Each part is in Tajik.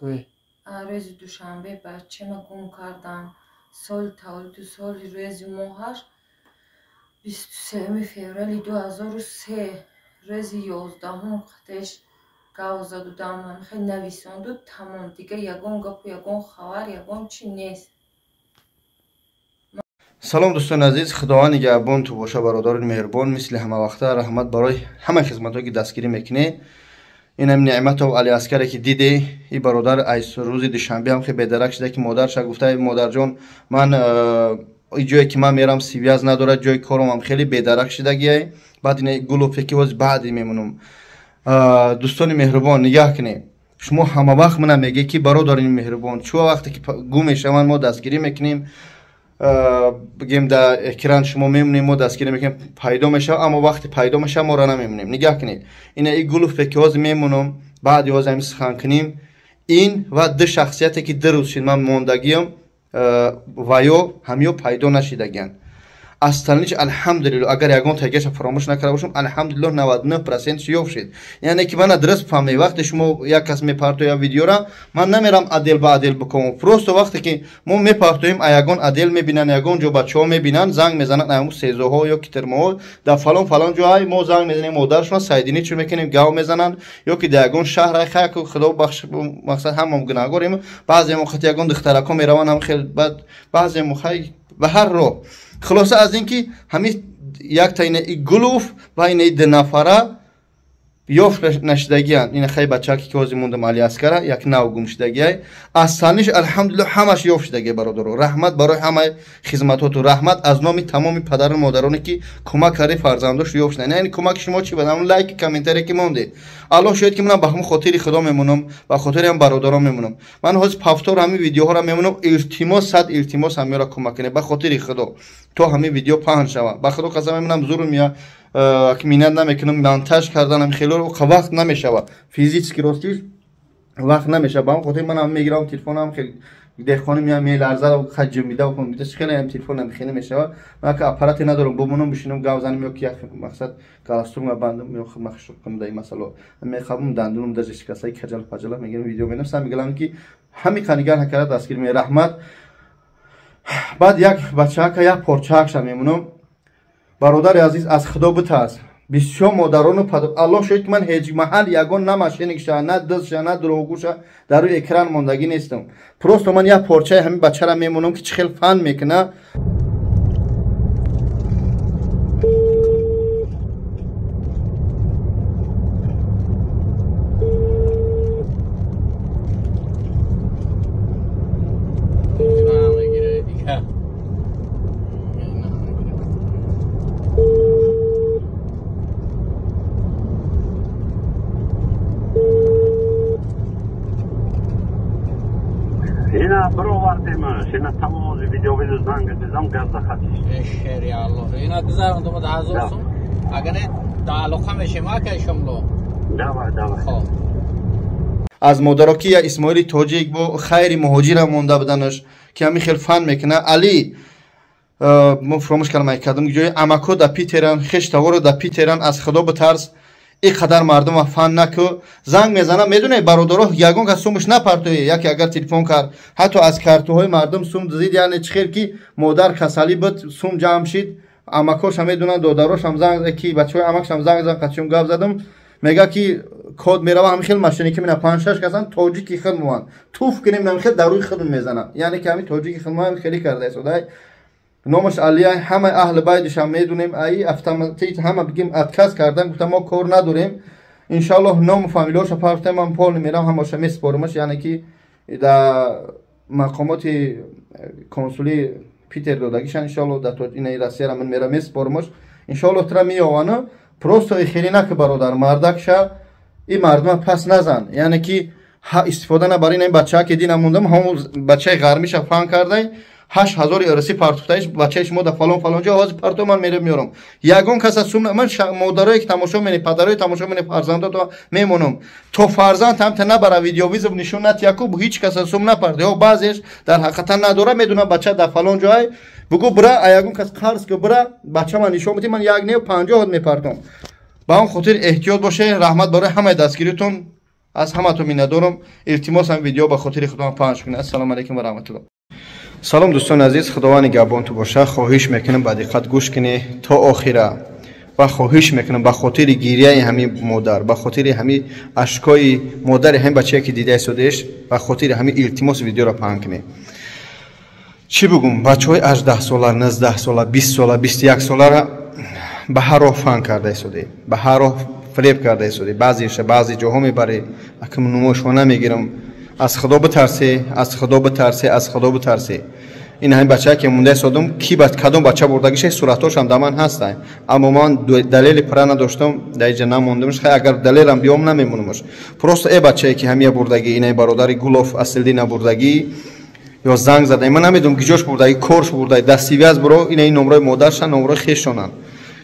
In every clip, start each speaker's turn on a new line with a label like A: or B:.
A: گوی
B: روز دوشنبه بچه ما گم کردن. سال تولد سال روز ماهش 23 فوریه 2003 روز 11 قطعش گاو زدودم. من خیلی نویساندو تمام دیگه یگون گپ یگون خبر یگون چی نیست.
A: سلام دوستان عزیز، خداوند نگهبان تو باشه برادران مهربان. مثل همه وقتا رحمت برای همه خدمتایی که دستگیری میکنه. این هم نعمت و علی عسکری که دیده این برادر ایس روز دوشنبه هم خیلی بدرک شده که مادرش گفته مادر جان من این جایی که من میرم سیویاز نداره، جای کارم هم خیلی بدرک شده گیه. بعد این گلو فکی واز بعدی میمونم. دوستان مهربان نگاه کنه، شما همه وقت من میگه که برادران مهربان چه وقتی که گم میشوند ما دستگیری میکنیم، بگیم در اکران شما میمونیم ما دستگیری میکنیم پیدا میشه، اما وقتی پیدا میشه ما را نمیمونیم. نگاه کنید این گلو فکیواز میمونم بعد یواز هم سخن کنیم. این و دو شخصیتی که در روز شد من موندگیم و یا همیو پیدا نشیدگن. اصلاً الحمدلله اگر یگان تگیش فراموش نکرده باشم الحمدلله 99% یوف شد. یعنی که من درست فهمی وقتی شما یک کس میپرتو یا ویدیو را من نمیرم عدل با عدل بکنم. پروست وقتی که ما میپرتویم یگان عدل میبینن یگان جو بچه‌ها میبینن زنگ میزنن امو سیزوها یا کترمو در فلان جای ما زنگ میزنیم مادرشون سایدینی چون میکنیم گاو میزنن یا که در یگان شهر خاک خدا بخش مقصد هم گناهگاریم. بعضی موقع یگان دخترکا میروان هم خیلی بعد بعضی موقع به هر رو خلاصه از اینکه همین یک تا این گلوف و این دو نفره یافت نشدگیان. این خیلی بچه که وزی موندم علی عسکره یک نو گم شدگی اصلاًش الحمدلله همش یافت شدگی برادر. رحمت برای همه خدماتات و رحمت از نام تمام پدر و مادرانی که کمک کردی فرزنداش یافت شدن. یعنی کمک شما چی بدم لایک کامنتری که مونده الله شاید که من به همون خاطر خدا میمونم و خاطر هم برادرام میمونم. من حاضر پفتور همین ویدیوها را میمونم التماس صد التماس همین را کمک کنه به خاطر خدا تو همین ویدیو پهن شوه. به خدا قسم میمونم زور میاد که مینت نمیکنم مانتاژ کردنم خیلی وقت نمیشه و فیزیکی راستیش وقت نمیشه. با خاطر من هم میگیرم تلفنم خیلی دهخانه میام میلرزه و خرج میده و میده خیلی هم تلفنم خیلی میشه. من که آپارات ندارم بمونم بشینم گاو زنم یا که مقصد کلاستروم بندم یا مخشوق کنم در این مسئله میخوام دندونم در شکستای کجل پجلا میگم ویدیو ببینم میگم که همین خانیگر نکرد دستگیر می رحمت. بعد یک بچه که یک پرچاکش میمونم برادر عزیز از خدا بترس. بسیار مادران و پدر الله شاید که من هیچ محل یگان نه ماشینش نه دستش نه دروغوش در روی اکران موندگی نیستم. پروست من یک پرچه همین بچه را میمونم که چه خیلی فن میکنه.
C: اینا برو وقتی اینا تمام ویدیو زنگ دیدم گاز خاطی
D: شری الله اینا گذارم تو هزار سوم اگر تعلق میشه ما که شملو
C: دوا
A: از مدرکی اسماعیل تاجیک با خیر مهاجر مونده بدنش که همین خیلی فن میکنه. علی ما فراموش کردم کردم جای اماکو در پیتران خش تاور در پیتران از خدا بترس. این قدر مردم فن نکو زنگ میزنه میدونه برادرها یگان که سومش نپرتوی یکی اگر تلفن کرد حتی از کارتوهای مردم سوم دزید. یعنی چخیر که مادر کسالی بود سوم جمع شد اماکوش هم میدونن داداراش هم زنگ زد که بچهای اماکش هم زنگ زدن قچم گاو زدم میگه که کد میره همین خیلی ماشینی که مینا 5 6 کسان تاجیکی خود موان توف کنیم من خیلی در روی خود میزنه. یعنی که همین تاجیکی خود موان خیلی کرده است. نامش علی همه اهل بیتش هم میدونیم ای اتوماتیک همه بگیم ادکاس کردن گفتم ما کار نداریم ان شاء الله نام فامیلوش پرت من پول میرم همش میسپارمش. یعنی که در مقامات کنسولی پیتر دادگیش ان شاء الله در این راستی من میرم میسپارمش ان شاء الله ترا میوانه پروستو خیلی نک برادر مردکش این مردم پس نزن. یعنی که استفاده نبرین این بچه که دین موندم هم بچه غرمیش فان کرده 8000 ارسی پرتوتایش بچه شما در فلان جا آواز پرتو من میرم یگان کس از سوم من مادرای که تماشا میکنه پدرای تماشا میکنه فرزندا تو میمونم تو فرزند هم ته نبره ویدیو ویزو نشون نت یکو هیچ کس از سوم نپرده و بعضیش در حقیقت نداره میدونه بچه در فلان جای بگو برا یگان کس قرض که برا بچه من نشون میدی من 1.50 میپرتم. با اون خاطر احتیاط باشه. رحمت برای همه دستگیریتون аз ҳаматон миннатдорам. илтимосам видео ба хотири худам панҷ кунед. ассалому алайкум ва раҳматуллоҳ. салом дӯстони азиз, худовани габон ту боша. хоҳиш мекунам ба диққат гӯш кунед то охира ва хоҳиш мекунам ба хотири гирияи ҳамин модар, ба хотири ҳамин ашкои модари ҳамин бачае ки дида истодеш, ба хотири ҳамин илтимос видеоро паҳн кунед. чӣ бугум, бачаҳои 18 сола, 19 сола, 20 сола, 21 солара ба ҳар роҳ фаҳм карда истоде, ба ҳар роҳ фиреб карда истоде. баъзи ҷоҳо мебарӣ, акам нумоишона мегирам. аз худо битарсе, аз худо битарсе, аз худо битарсе. ин ҳамин бачае ки монда истодам, ки кадом бача бурдагиша суратҳошам дар ман ҳастанд, аммо ман далели пура надоштам, дар инҷа намондамш. хай агар далелам биём намемонамш. просто бачае ки ҳамия бурдагӣ, ин бародари Гулов Асилдина бурдагӣ ё занг зада, ман намедонам гиҷош бурдагӣ, корш бурдагӣ, дастивяз буро, ин номрои модаршан, номрои хешонанд.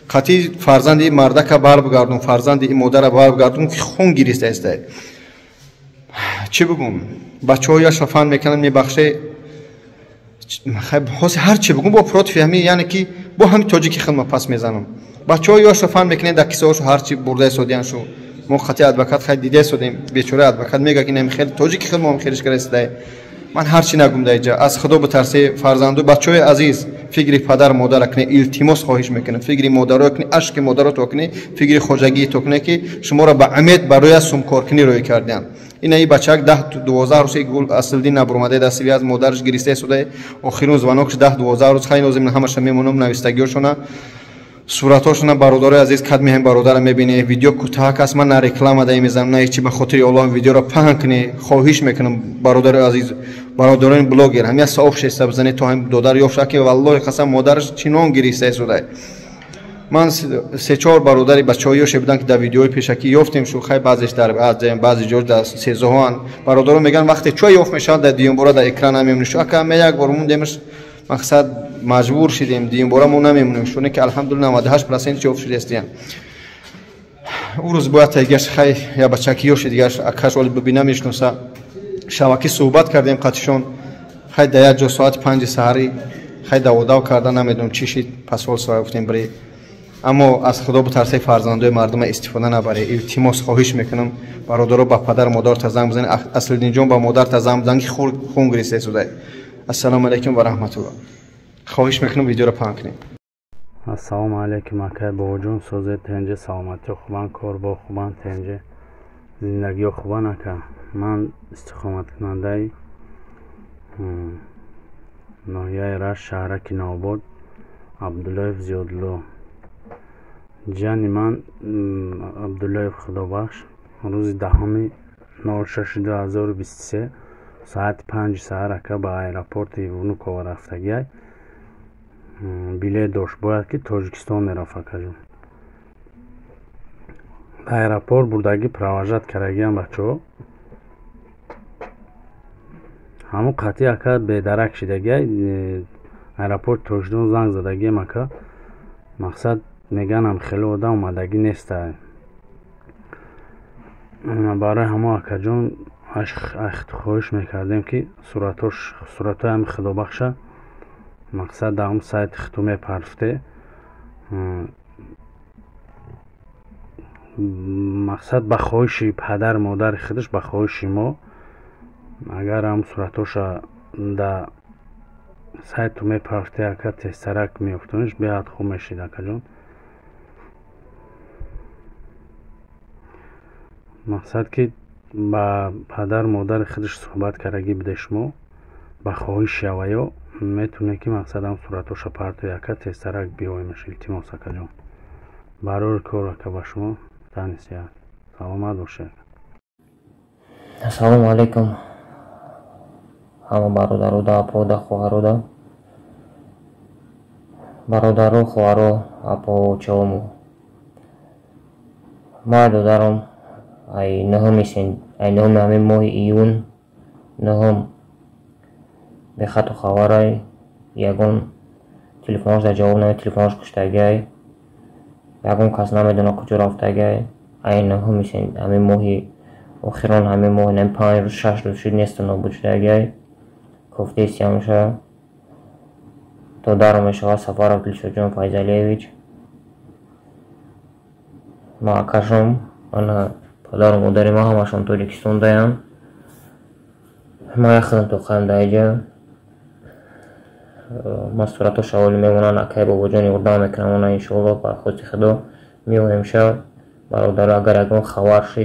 A: қатъи фарзанди мардака барбигардон, фарзанди модара барбигардон ки хун гириста истад. чӣ бугум, бачаҳо яшро фаҳм мекунанд, мебахше. ҳар чӣ бугум бо против ҳамин, яъне ки бо ҳамин тоҷики хидма пас мезанам. бачаҳо яшро фаҳм мекунанд, дар қиссаҳошо ҳар чӣ бурда истодияншо. мо қатъи адвокат хай дида истодем, бечора адвокат мега ки нами хеле тоҷики хидма хелиш кара истад. ман ҳар чӣ нагум дар инҷа. аз худо битарсе, фарзанду бачаҳои азиз, фикри падар модар кунед, илтимос хоҳиш мекунам, фикри модаро кунед, ашки модарото кунед, фикри хоҷагиито кунед ки шуморо ба амед барои сумкоркунӣ рӯй карданд. ин ай бачак 10-12 рӯз Гул Асилдин набурмаде дастиви аз модараш гириста истода, охирун звонокш 10-12 рӯз хай нозим ҳамаша мемонам навистагиошона, суратҳошона. бародари азиз, кадми ҳам бародара мебинед. видео кӯтаҳак аст, ман на реклама дай мезанам, на ҳеҷ на хотири Аллоҳ видеоро паҳн кунед. хоҳиш мекунам бародари азиз, бародарони блогер, ҳамия саоф шеста бизанед то ҳам додар ёфта ки валлоҳи қасам модараш чинон гириста истода. ман 3-4 бародари бачаҳои ёше буданд ки дар видеои пешакӣ ёфтем шу, хай баъзеш дар баъзи ҷо дар сезоҳоан. бародаро мегӯянд вақте чӯ ёфт мешавад, дар дуюмбора дар экран намемонӣ шу. ака ме як бор мондемш, мақсад маҷбур шидем, дуюмбора мо намемонем шуне ки алҳамдулилла 98% ёфт шудастиян. ӯ рӯз бояд тайгаш хай я бачаки ёши дигаш акаш оли бибина мешноса. шабаки суҳбат кардем қатишон, хай дар як ҷо соати 5 саҳарӣ хай даводав карда, намедонам чӣ шид, пасвол соя гуфтем бирӣ. аммо аз худо битарсе, фарзандои мардума истифода набаред. илтимос хоҳиш мекунам, бародаро ба падар модарта занг бизанед, Асилдинҷон ба модарта занг бизанед ки хун гириста истода. ассалому алайкум ва раҳматуллоҳ. хоҳиш мекунам видеоро паҳн кунед.
E: ассалому алайкум акай бобоҷон, созед тенҷа саломатиё хубан, корбо хубан тенҷа, зиндагиё хубан ака. ман истиқоматкунандаи ноҳияи Рашт, шаҳраки Нообод, Абдуллоев Зиёдулло. ҷани ман Абдуллоев Худобахш рӯзи 10/06/2023 соати 5 саҳар ака ба аэропорти Внуково рафтагиай. билет дошт, бояд ки Тоҷикистон мерафт акаҷон. ба аэропорт бурдагӣ провожат карагиам бачаҳо. ҳамон қатъи ака бедарак шидагиай, аэропорт Тоҷикистон занг задагиам ака. мақсад меганам хеле одам омадагӣ неста. барои ҳамо акаҷон хоҳиш мекардем ки суратҳои ҳами Худобахша мақсад дар ҳамон сайти хиту мепарфте. мақсад ба хоҳиши падар модари худаш, ба хоҳиши мо, агар ҳам суратҳоша дар сайту мепарфте ака тезтарак меёфтониш, беҳад хуб мешид акаҷон. мақсад ки ба падар модари худаш суҳбат карагӣ биде шумо, ба хоҳиши аваё метавонед ки мақсад ҳам суратҳоша партои ака тезтарак биёемаш. илтимос акаҷон, барори кор ака ба шумо танисият. саломат бошед.
F: ассалому алайкум ҳама бародарода, апода, хоҳарода, бародаро, хоҳаро, апо, чаомо. ма додарам ай нӯҳуми ҳамин моҳи июн, нӯҳум бехату хабарай, ягон телефонаш дар ҷавоб намед, телефонаш куштагиай, ягон кас намедона куҷо рафтагиай. ай нӯҳуми ҳамин моҳи охирон, ҳамин моҳи 5 рӯз 6 рӯз шуд неста нобуд шудагиай. кофтеси ҳамеша додарам мешавад Сафаров Дилшодҷон Файзалиевич. ма акашам ана پدر و مادر ما همشون تاجیکستان دایم. ما یخدم تو خواهیم دایجا مستوراتو شوالی میمونن اکای بابا جانی اردام میکنم اونا انشاءالله با خودی خدا میونیم شد برادر اگر یکون خوار شد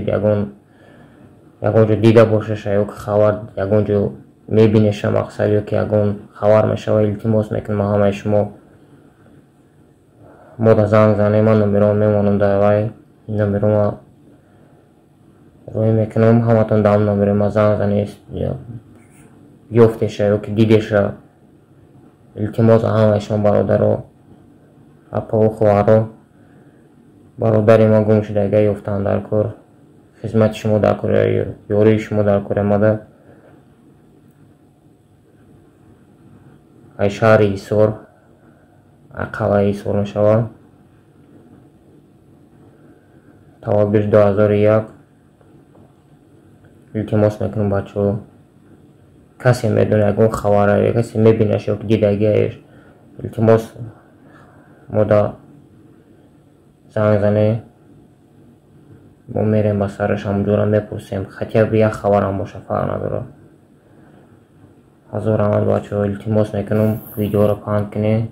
F: یکون جو دیده باشه شاید که خوار یکون جو میبینه شما مقصدی که یکون خوار میشه و التماس میکنم همه شما مودا زنگ زنه من نمیرم میمونم دایوای نمیرم روی میکنم همه تون دام نمیرم زنگ زنه یفته شاید که دیده شد التماس همه شما برادر و اپا و خوارو برادر ما گم شده اگه یفتن در کار خدمت شما در کار یوری شما در کار ماده ای شهر ایسور اقوه ایسور نشوه توابیر 2001 التماس میکنم بچه کسی میدونه اگه خواره کسی میبینه شو که دیده اگه التماس مودا زنگ زنه ما میریم با سرش همونجورا میپرسیم خطیه بیا خوارم باشه فرق نداره حضور آمد بچه التماس میکنم ویدیو رو پاند کنه